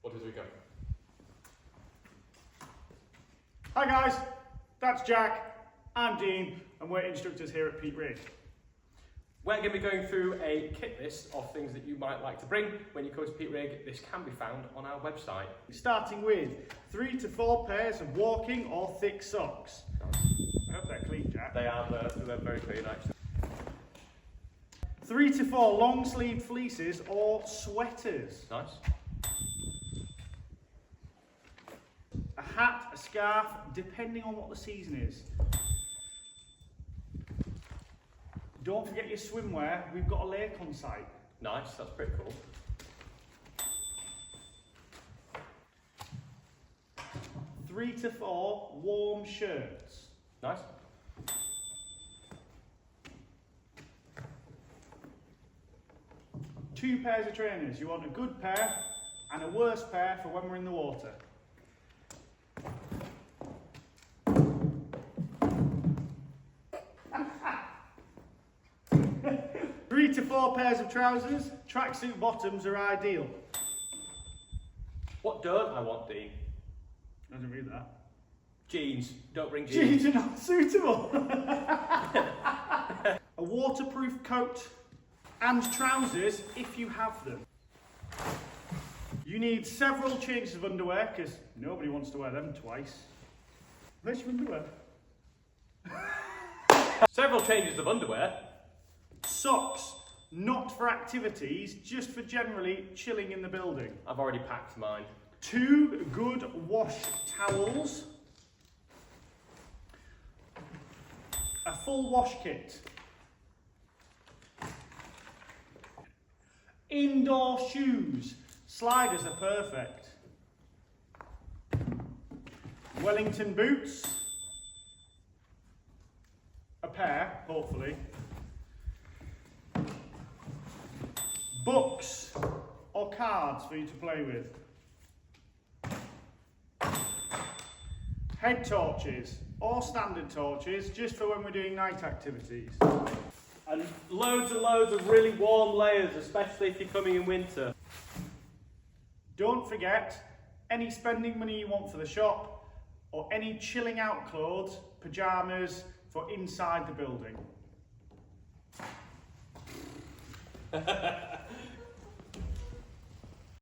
What is we go? Hi guys, that's Jack, I'm Dean, and we're instructors here at Peat Rigg. We're going to be going through a kit list of things that you might like to bring when you come to Peat Rigg. This can be found on our website. Starting with 3 to 4 pairs of walking or thick socks. I hope they're clean, Jack. They are they're very clean actually. 3 to 4 long sleeve fleeces or sweaters. Nice. A hat, a scarf, depending on what the season is. Don't forget your swimwear, we've got a lake on site. Nice, that's pretty cool. Three to 4 warm shirts. Nice. Two pairs of trainers. You want a good pair and a worse pair for when we're in the water. Three to 4 pairs of trousers. Tracksuit bottoms are ideal. What don't I want, Dean? I didn't read that. Jeans. Don't bring jeans. Jeans are not suitable. A waterproof coat and trousers if you have them. You need several changes of underwear because nobody wants to wear them twice. Where's your underwear? Several changes of underwear. Socks, not for activities, just for generally chilling in the building. I've already packed mine. 2 good wash towels. A full wash kit. Indoor shoes. Sliders are perfect. Wellington boots. A pair, hopefully. Books or cards for you to play with. Head torches or standard torches just for when we're doing night activities. And loads and loads of really warm layers, especially if you're coming in winter. Don't forget any spending money you want for the shop or any chilling out clothes, pyjamas for inside the building.